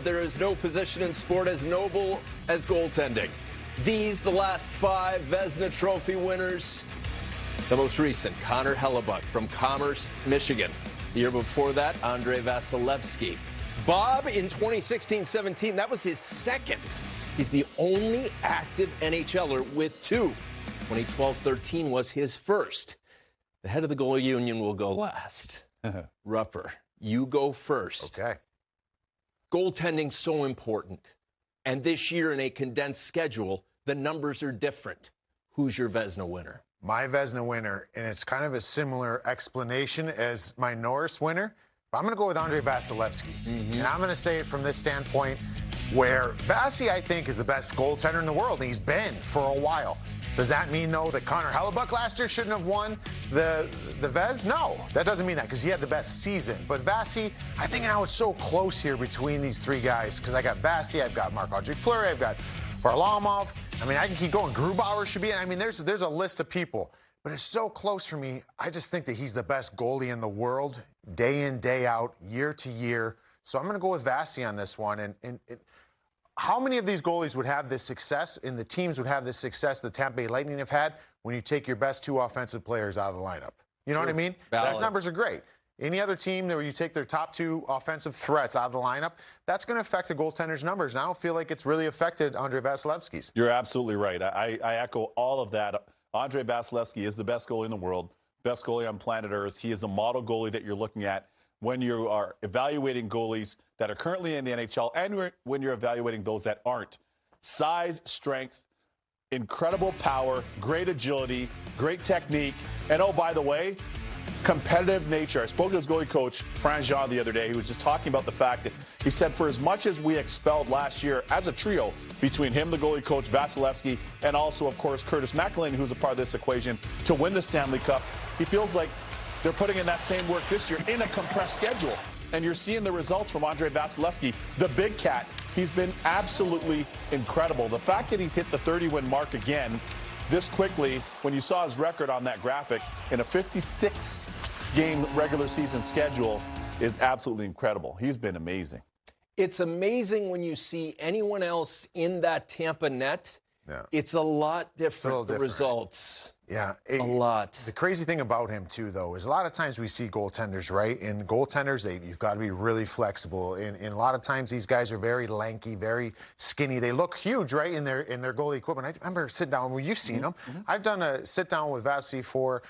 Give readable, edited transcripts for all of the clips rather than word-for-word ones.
there is no position in sport as noble as goaltending. These, the last 5 Vezina Trophy winners. The most recent, Connor Hellebuyck from Commerce, Michigan. The year before that, Andrei Vasilevsky. Bob in 2016-17, that was his second. He's the only active NHLer with 2. 2012-13 was his first. The head of the goalie union will go last. Rupper, you go first. Okay. Goaltending so important. And this year in a condensed schedule, the numbers are different. Who's your Vesna winner? My Vesna winner, and it's kind of a similar explanation as my Norris winner, but I'm going to go with Andrei Vasilevsky. And I'm going to say it from this standpoint where Vasi, I think, is the best goaltender in the world, and he's been for a while. Does that mean, though, that Connor Hellebuyck last year shouldn't have won the Vez? No, that doesn't mean that because he had the best season. But Vasi, I think now it's so close here between these 3 guys because I got Vasi, I've got Marc-Andre Fleury, I've got Varlamov. I mean, I can keep going. Grubauer should be in. I mean, there's a list of people, but it's so close for me. I just think that he's the best goalie in the world, day in, day out, year to year. So I'm going to go with Vasi on this one. And how many of these goalies would have this success and the teams would have this success the Tampa Bay Lightning have had when you take your best 2 offensive players out of the lineup? You know what I mean? Those numbers are great. Any other team where you take their top 2 offensive threats out of the lineup, that's going to affect the goaltender's numbers. And I don't feel like it's really affected Andrei Vasilevsky's. You're absolutely right. I echo all of that. Andrei Vasilevsky is the best goalie in the world, best goalie on planet Earth. He is a model goalie that you're looking at when you are evaluating goalies that are currently in the NHL and when you're evaluating those that aren't. Size, strength, incredible power, great agility, great technique, and oh, by the way, competitive nature. I spoke to his goalie coach, Franjean, the other day. He was just talking about the fact that he said for as much as we expelled last year as a trio between him, the goalie coach, Vasilevsky, and also, of course, Curtis McElhinney, who's a part of this equation, to win the Stanley Cup, he feels like they're putting in that same work this year in a compressed schedule. And you're seeing the results from Andrei Vasilevsky, the big cat. He's been absolutely incredible. The fact that he's hit the 30-win mark again this quickly, when you saw his record on that graphic, in a 56-game regular season schedule, is absolutely incredible. He's been amazing. It's amazing when you see anyone else in that Tampa net. Yeah. It's a lot different, the results. Yeah. A lot. The crazy thing about him, too, though, is a lot of times we see goaltenders, right? And goaltenders, you've got to be really flexible. And a lot of times these guys are very lanky, very skinny. They look huge, right, in their goalie equipment. I remember sitting down, well, you've seen them. I've done a sit-down with Vasi for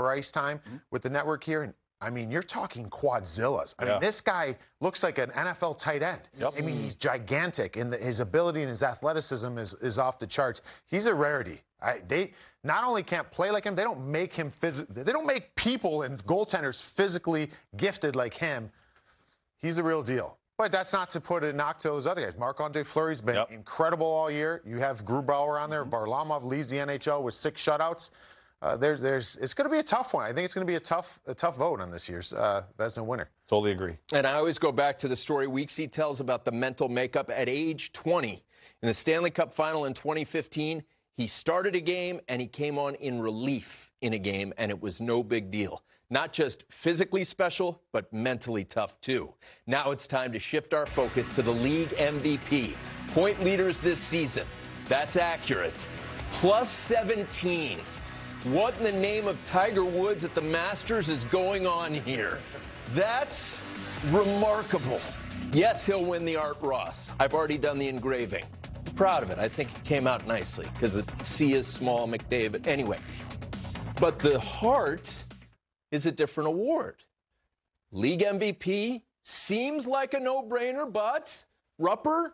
ice time with the network here, and I mean, you're talking quadzillas. I mean, this guy looks like an NFL tight end. I mean, he's gigantic, and his ability and his athleticism is off the charts. He's a rarity. They not only can't play like him, they don't make him they don't make people and goaltenders physically gifted like him. He's a real deal. But that's not to put a knock to those other guys. Marc-Andre Fleury's been incredible all year. You have Grubauer on there. Varlamov leads the NHL with 6 shutouts. It's going to be a tough one. I think it's going to be a tough vote on this year's Vesna winner. Totally agree. And I always go back to the story Weeksy tells about the mental makeup at age 20. In the Stanley Cup final in 2015, he started a game and he came on in relief in a game, and it was no big deal. Not just physically special, but mentally tough, too. Now it's time to shift our focus to the league MVP. Point leaders this season. That's accurate. Plus 17. What in the name of Tiger Woods at the Masters is going on here? That's remarkable. Yes, he'll win the Art Ross. I've already done the engraving. Proud of it. I think it came out nicely because the C is small, McDavid. Anyway, but the Hart is a different award. League MVP seems like a no-brainer, but Rupper,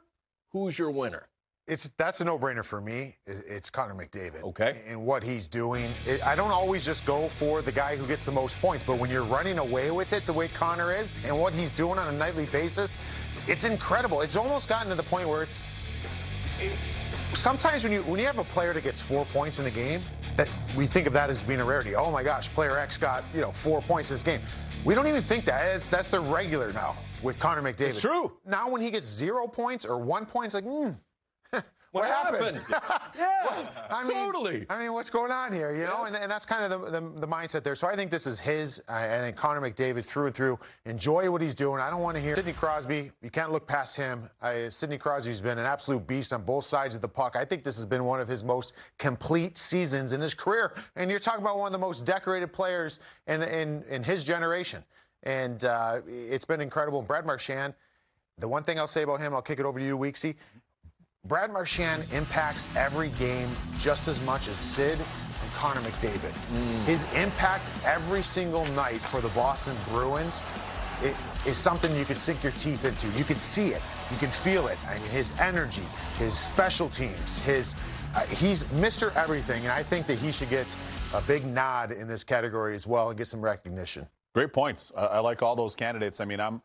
who's your winner? That's a no-brainer for me. It's Conor McDavid. Okay. And what he's doing. I don't always just go for the guy who gets the most points, but when you're running away with it the way Conor is and what he's doing on a nightly basis, it's incredible. It's almost gotten to the point where sometimes when you have a player that gets 4 points in a game, that we think of that as being a rarity. Oh my gosh, player X got 4 points in this game. We don't even think that. That's the regular now with Conor McDavid. It's true. Now when he gets 0 points or 1 point, it's like, What happened? Yeah, I mean, totally. I mean, what's going on here, you know? And that's kind of the mindset there. So I think this is his. I think Conor McDavid through and through. Enjoy what he's doing. I don't want to hear Sidney Crosby. You can't look past him. Sidney Crosby's been an absolute beast on both sides of the puck. I think this has been one of his most complete seasons in his career. And you're talking about one of the most decorated players in his generation. And it's been incredible. Brad Marchand, the one thing I'll say about him, I'll kick it over to you, Weeksy. Brad Marchand impacts every game just as much as Sid and Conor McDavid. His impact every single night for the Boston Bruins is something you could sink your teeth into. You can see it. You can feel it. I mean, his energy, his special teams, he's Mr. Everything, and I think that he should get a big nod in this category as well and get some recognition. Great points. I like all those candidates. I mean, I'm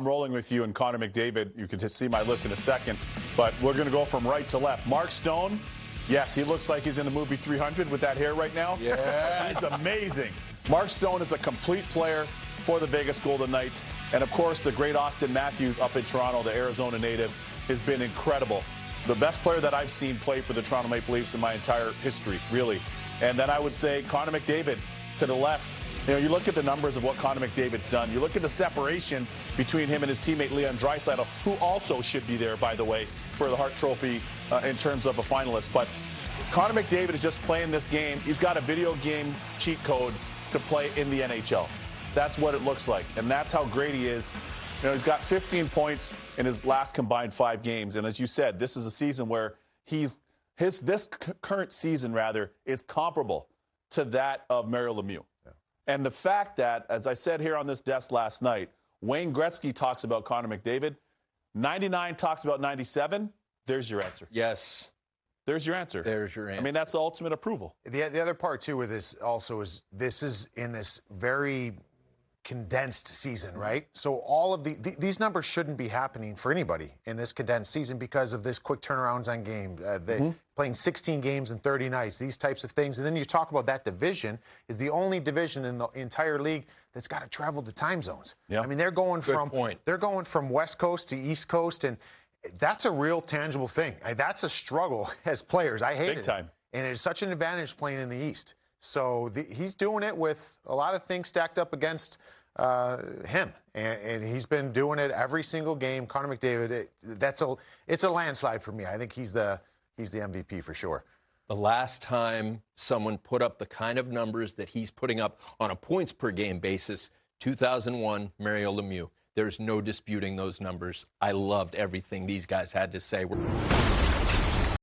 rolling with you and Conor McDavid. You can just see my list in a second, but we're going to go from right to left. Mark Stone, yes, he looks like he's in the movie 300 with that hair right now. Yes. He's amazing. Mark Stone is a complete player for the Vegas Golden Knights. And, of course, the great Austin Matthews up in Toronto, the Arizona native, has been incredible. The best player that I've seen play for the Toronto Maple Leafs in my entire history, really. And then I would say Conor McDavid to the left. You know, you look at the numbers of what Conor McDavid's done. You look at the separation between him and his teammate Leon Draisaitl, who also should be there, by the way, for the Hart Trophy in terms of a finalist. But Conor McDavid is just playing this game. He's got a video game cheat code to play in the NHL. That's what it looks like, and that's how great he is. You know, he's got 15 points in his last combined 5 games, and as you said, this is a season where this current season rather is comparable to that of Mario Lemieux. And the fact that, as I said here on this desk last night, Wayne Gretzky talks about Conor McDavid, 99 talks about 97, there's your answer. Yes. There's your answer. There's your answer. I mean, that's the ultimate approval. The other part, too, with this also is this is in this very condensed season, right? So all of these numbers shouldn't be happening for anybody in this condensed season because of this quick turnarounds on game. Playing 16 games in 30 nights, these types of things. And then you talk about that division is the only division in the entire league that's got to travel the time zones. Yep. I mean, they're going from West Coast to East Coast, and that's a real tangible thing. That's a struggle as players. I hate it. Big time. And it's such an advantage playing in the East. So he's doing it with a lot of things stacked up against him, and he's been doing it every single game. Conor McDavid, it's a landslide for me. I think he's the MVP for sure. The last time someone put up the kind of numbers that he's putting up on a points per game basis, 2001, Mario Lemieux. There's no disputing those numbers. I loved everything these guys had to say.